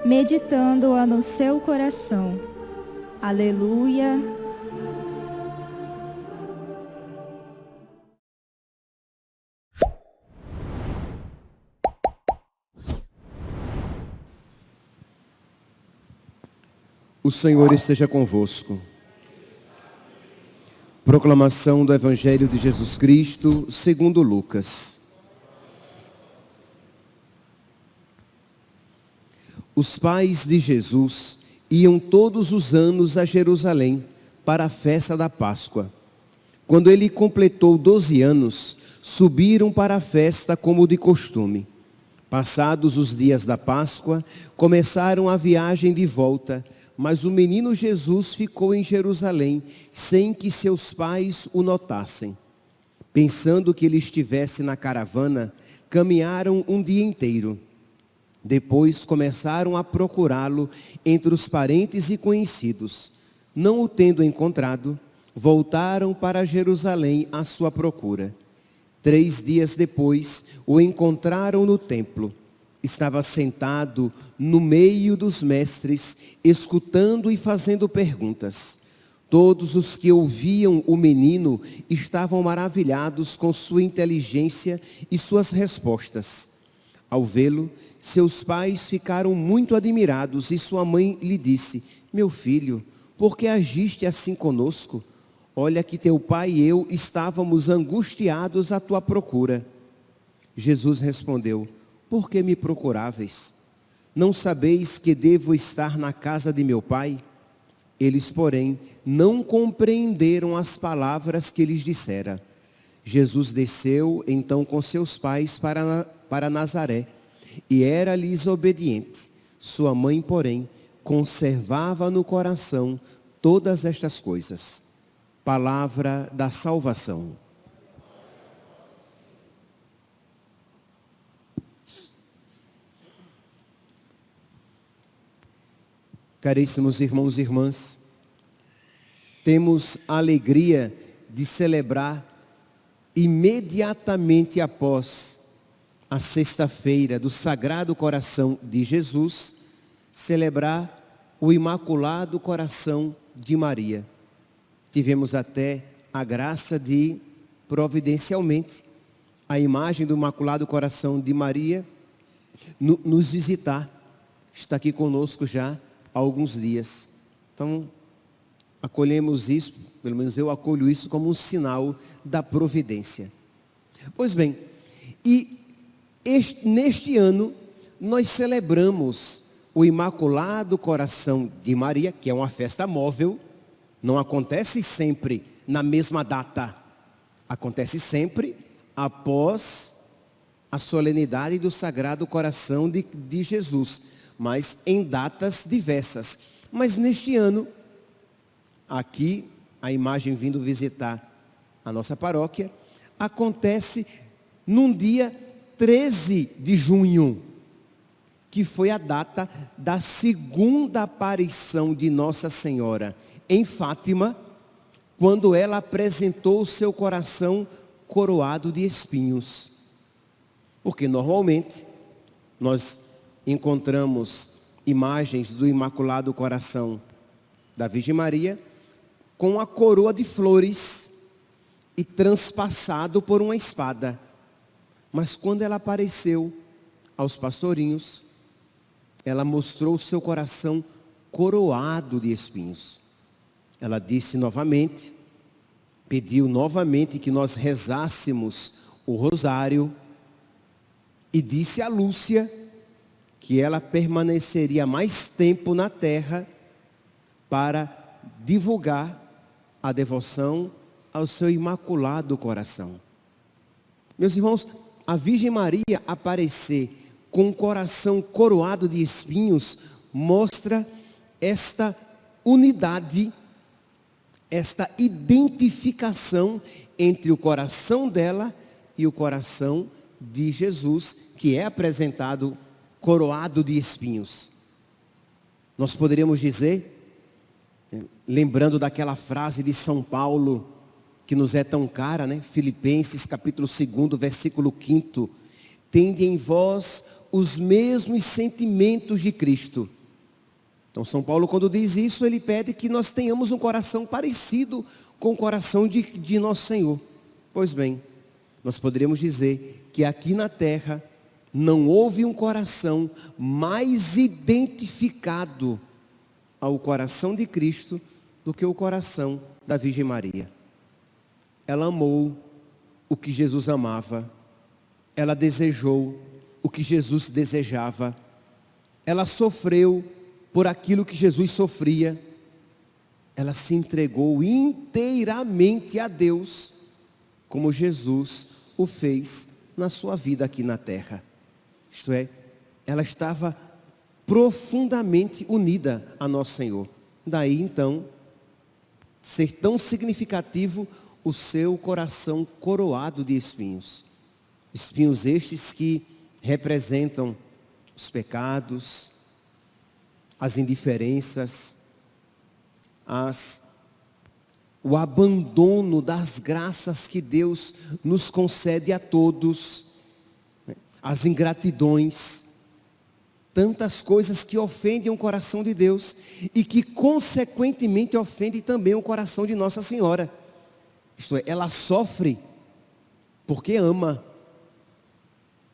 meditando-a no seu coração. Aleluia. O Senhor esteja convosco. Proclamação do Evangelho de Jesus Cristo, segundo Lucas. Os pais de Jesus iam todos os anos a Jerusalém para a festa da Páscoa. Quando ele completou 12 anos, subiram para a festa como de costume. Passados os dias da Páscoa, começaram a viagem de volta, mas o menino Jesus ficou em Jerusalém, sem que seus pais o notassem. Pensando que ele estivesse na caravana, caminharam um dia inteiro. Depois começaram a procurá-lo entre os parentes e conhecidos. Não o tendo encontrado, voltaram para Jerusalém à sua procura. 3 dias depois, o encontraram no templo. Estava sentado no meio dos mestres, escutando e fazendo perguntas. Todos os que ouviam o menino estavam maravilhados com sua inteligência e suas respostas. Ao vê-lo, seus pais ficaram muito admirados e sua mãe lhe disse: "Meu filho, por que agiste assim conosco? Olha que teu pai e eu estávamos angustiados à tua procura." Jesus respondeu: "Por que me procuráveis? Não sabeis que devo estar na casa de meu pai?" Eles, porém, não compreenderam as palavras que lhes dissera. Jesus desceu, então, com seus pais para Nazaré, e era-lhes obediente. Sua mãe, porém, conservava no coração todas estas coisas. Palavra da salvação. Caríssimos irmãos e irmãs, temos a alegria de celebrar imediatamente após a sexta-feira do Sagrado Coração de Jesus, celebrar o Imaculado Coração de Maria. Tivemos até a graça de, providencialmente, a imagem do Imaculado Coração de Maria nos visitar. Está aqui conosco já há alguns dias. Então, acolhemos isso, pelo menos eu acolho isso como um sinal da providência. Pois bem, neste ano nós celebramos o Imaculado Coração de Maria, que é uma festa móvel, não acontece sempre na mesma data, acontece sempre após a solenidade do Sagrado Coração de Jesus, mas em datas diversas. Mas neste ano, aqui, a imagem vindo visitar a nossa paróquia, acontece num dia 13 de junho, que foi a data da segunda aparição de Nossa Senhora em Fátima, quando ela apresentou o seu coração coroado de espinhos. Porque normalmente nós encontramos imagens do Imaculado Coração da Virgem Maria com a coroa de flores e transpassado por uma espada. Mas quando ela apareceu aos pastorinhos, ela mostrou o seu coração coroado de espinhos. Ela disse novamente, pediu novamente que nós rezássemos o rosário e disse a Lúcia que ela permaneceria mais tempo na terra para divulgar a devoção ao seu Imaculado Coração. Meus irmãos, a Virgem Maria aparecer com o coração coroado de espinhos mostra esta unidade, esta identificação entre o coração dela e o coração de Jesus, que é apresentado coroado de espinhos. Nós poderíamos dizer, lembrando daquela frase de São Paulo, que nos é tão cara, né? Filipenses capítulo 2, versículo 5. Tende em vós os mesmos sentimentos de Cristo. Então São Paulo, quando diz isso, ele pede que nós tenhamos um coração parecido com o coração de nosso Senhor. Pois bem, nós poderíamos dizer que aqui na terra não houve um coração mais identificado ao coração de Cristo do que o coração da Virgem Maria. Ela amou o que Jesus amava, ela desejou o que Jesus desejava, ela sofreu por aquilo que Jesus sofria, ela se entregou inteiramente a Deus, como Jesus o fez na sua vida aqui na terra. Isto é, ela estava profundamente unida a nosso Senhor. Daí então, ser tão significativo o seu coração coroado de espinhos. Espinhos estes que representam os pecados, as indiferenças, o abandono das graças que Deus nos concede a todos, as ingratidões, tantas coisas que ofendem o coração de Deus e que consequentemente ofendem também o coração de Nossa Senhora. Isto é, ela sofre porque ama.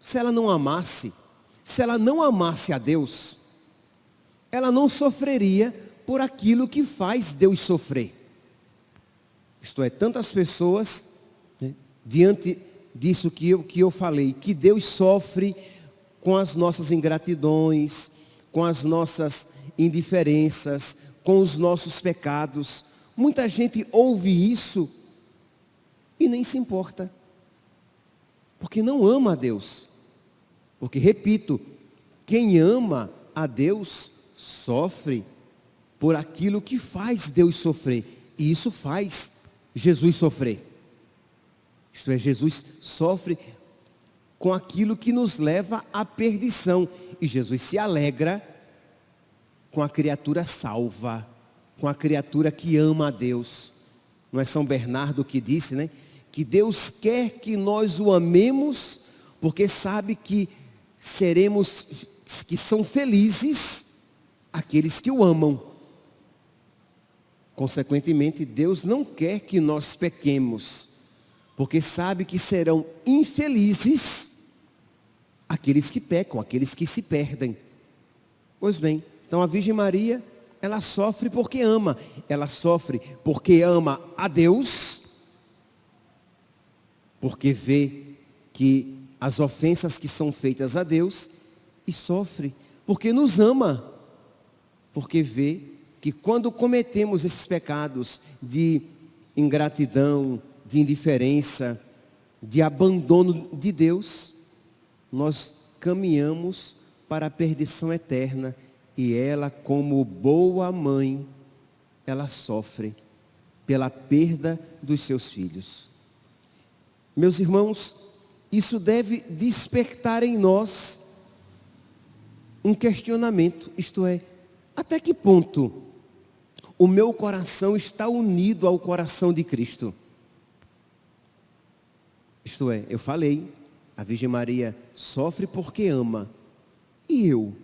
Se ela não amasse a Deus, ela não sofreria por aquilo que faz Deus sofrer. Isto é, tantas pessoas, diante disso que eu falei, que Deus sofre com as nossas ingratidões, com as nossas indiferenças, com os nossos pecados. Muita gente ouve isso e nem se importa, porque não ama a Deus. Porque, repito, quem ama a Deus sofre por aquilo que faz Deus sofrer. E isso faz Jesus sofrer. Isto é, Jesus sofre com aquilo que nos leva à perdição. E Jesus se alegra com a criatura salva, com a criatura que ama a Deus. Não é São Bernardo que disse, né? Que Deus quer que nós o amemos, porque sabe que são felizes aqueles que o amam. Consequentemente, Deus não quer que nós pequemos, porque sabe que serão infelizes aqueles que pecam, aqueles que se perdem. Pois bem, então a Virgem Maria, ela sofre porque ama. Ela sofre porque ama a Deus, porque vê que as ofensas que são feitas a Deus, e sofre porque nos ama, porque vê que quando cometemos esses pecados de ingratidão, de indiferença, de abandono de Deus, nós caminhamos para a perdição eterna. E ela, como boa mãe, ela sofre pela perda dos seus filhos. Meus irmãos, isso deve despertar em nós um questionamento, isto é, até que ponto o meu coração está unido ao coração de Cristo? Isto é, eu falei, a Virgem Maria sofre porque ama. E eu?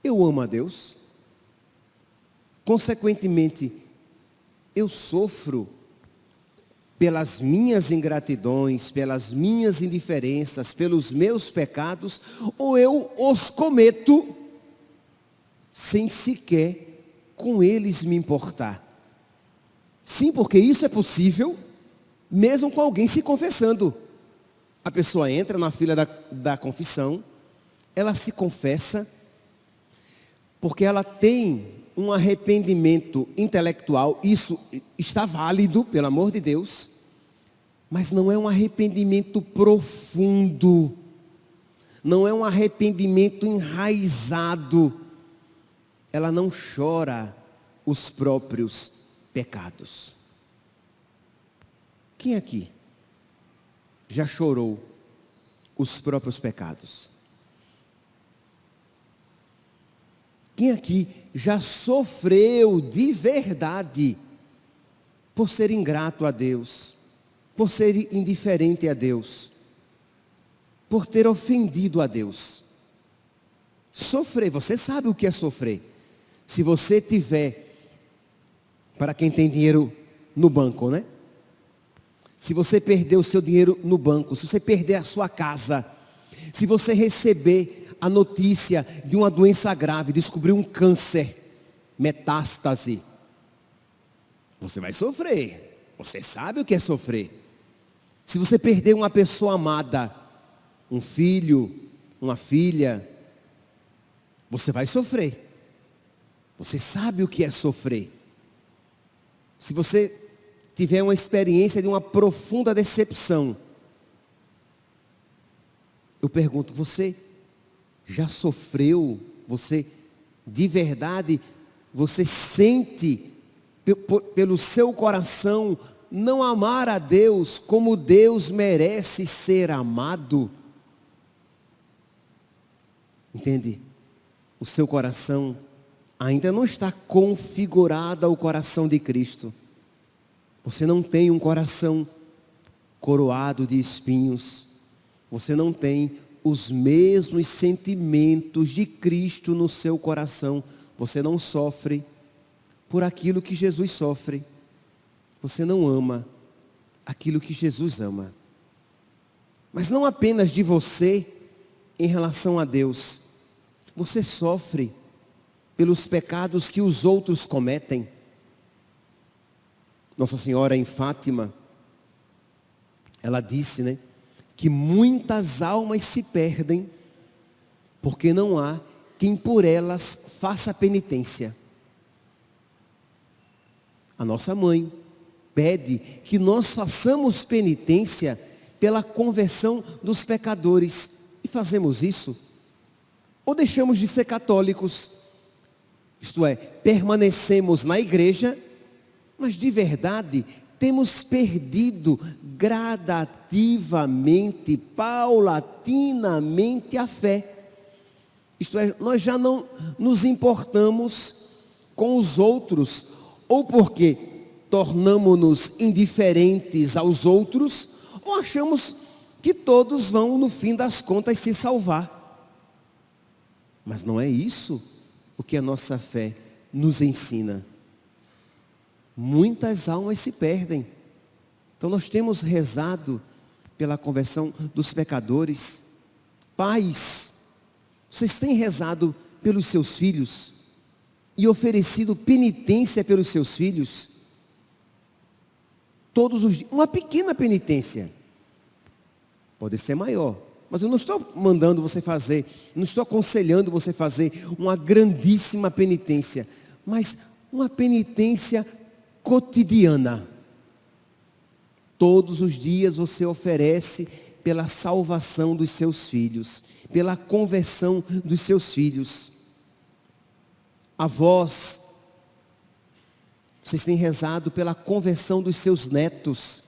Eu amo a Deus? Consequentemente, eu sofro pelas minhas ingratidões, pelas minhas indiferenças, pelos meus pecados, ou eu os cometo sem sequer com eles me importar? Sim, porque isso é possível, mesmo com alguém se confessando. A pessoa entra na fila da confissão, ela se confessa, porque ela tem um arrependimento intelectual, isso está válido, pelo amor de Deus, mas não é um arrependimento profundo, não é um arrependimento enraizado. Ela não chora os próprios pecados. Quem aqui já chorou os próprios pecados? Quem aqui já sofreu de verdade por ser ingrato a Deus, por ser indiferente a Deus, por ter ofendido a Deus. Sofrer, você sabe o que é sofrer. Se você tiver, para quem tem dinheiro no banco, né? Se você perder o seu dinheiro no banco, se você perder a sua casa, se você receber a notícia de uma doença grave, descobrir um câncer, metástase, você vai sofrer. Você sabe o que é sofrer. Se você perder uma pessoa amada, um filho, uma filha, você vai sofrer. Você sabe o que é sofrer. Se você tiver uma experiência de uma profunda decepção, eu pergunto, você já sofreu? Você, de verdade, você sente pelo seu coração não amar a Deus como Deus merece ser amado? Entende? O seu coração ainda não está configurado ao coração de Cristo. Você não tem um coração coroado de espinhos. Você não tem os mesmos sentimentos de Cristo no seu coração. Você não sofre por aquilo que Jesus sofre. Você não ama aquilo que Jesus ama. Mas não apenas de você em relação a Deus. Você sofre pelos pecados que os outros cometem. Nossa Senhora em Fátima, ela disse, né, que muitas almas se perdem porque não há quem por elas faça penitência. A nossa mãe pede que nós façamos penitência pela conversão dos pecadores. E fazemos isso? Ou deixamos de ser católicos? Isto é, permanecemos na igreja, mas de verdade temos perdido gradativamente, paulatinamente a fé. Isto é, nós já não nos importamos com os outros, ou porque tornamo-nos indiferentes aos outros, ou achamos que todos vão, no fim das contas, se salvar. Mas não é isso o que a nossa fé nos ensina. Muitas almas se perdem. Então nós temos rezado pela conversão dos pecadores. Pais, vocês têm rezado pelos seus filhos e oferecido penitência pelos seus filhos? Todos os dias, uma pequena penitência. Pode ser maior, mas eu não estou mandando você fazer, não estou aconselhando você fazer uma grandíssima penitência, mas uma penitência cotidiana. Todos os dias você oferece pela salvação dos seus filhos, pela conversão dos seus filhos. Avós, vocês têm rezado pela conversão dos seus netos.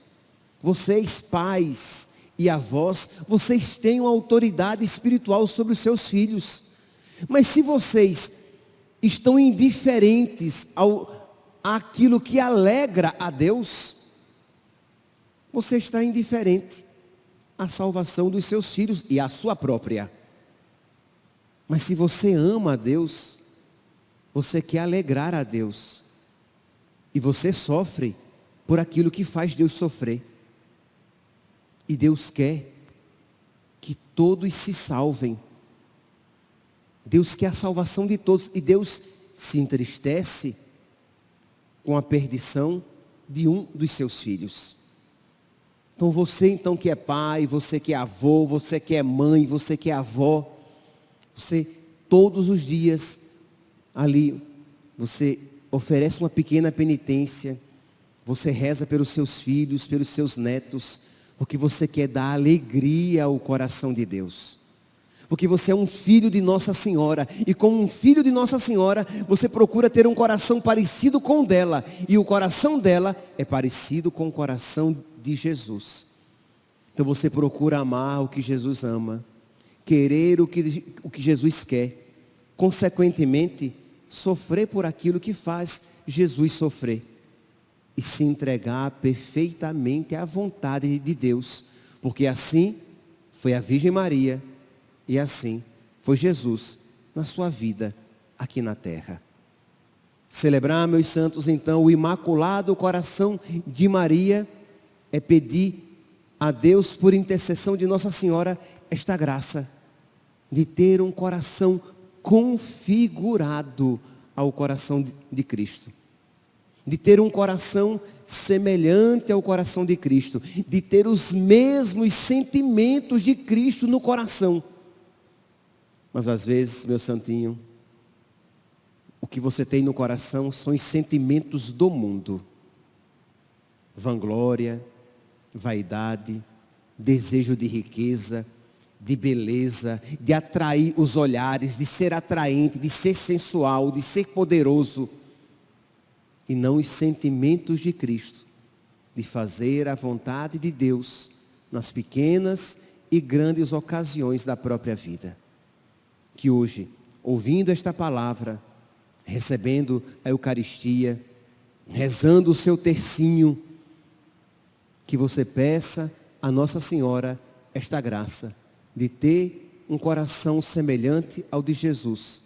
Vocês, pais e avós, vocês têm uma autoridade espiritual sobre os seus filhos. Mas se vocês estão indiferentes àquilo que alegra a Deus, você está indiferente à salvação dos seus filhos e à sua própria. Mas se você ama a Deus, você quer alegrar a Deus. E você sofre por aquilo que faz Deus sofrer. E Deus quer que todos se salvem. Deus quer a salvação de todos. E Deus se entristece com a perdição de um dos seus filhos. Então você que é pai, você que é avô, você que é mãe, você que é avó, você todos os dias ali, você oferece uma pequena penitência, você reza pelos seus filhos, pelos seus netos, porque você quer dar alegria ao coração de Deus. Porque você é um filho de Nossa Senhora, e como um filho de Nossa Senhora, você procura ter um coração parecido com o dela, e o coração dela é parecido com o coração de Jesus. Então você procura amar o que Jesus ama, querer o que Jesus quer, consequentemente, sofrer por aquilo que faz Jesus sofrer, e se entregar perfeitamente à vontade de Deus, porque assim foi a Virgem Maria e assim foi Jesus na sua vida aqui na terra. Celebrar, meus santos, então, o Imaculado Coração de Maria é pedir a Deus, por intercessão de Nossa Senhora, esta graça de ter um coração configurado ao coração de Cristo. De ter um coração semelhante ao coração de Cristo. De ter os mesmos sentimentos de Cristo no coração. Mas às vezes, meu santinho, o que você tem no coração são os sentimentos do mundo. Vanglória, vaidade, desejo de riqueza, de beleza, de atrair os olhares, de ser atraente, de ser sensual, de ser poderoso. E não os sentimentos de Cristo, de fazer a vontade de Deus nas pequenas e grandes ocasiões da própria vida. Que hoje, ouvindo esta palavra, recebendo a Eucaristia, rezando o seu tercinho, que você peça a Nossa Senhora esta graça de ter um coração semelhante ao de Jesus,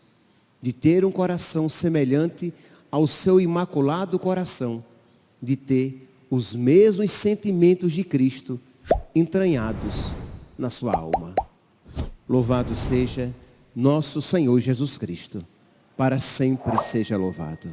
de ter um coração semelhante ao seu Imaculado Coração, de ter os mesmos sentimentos de Cristo entranhados na sua alma. Louvado seja nosso Senhor Jesus Cristo, para sempre seja louvado.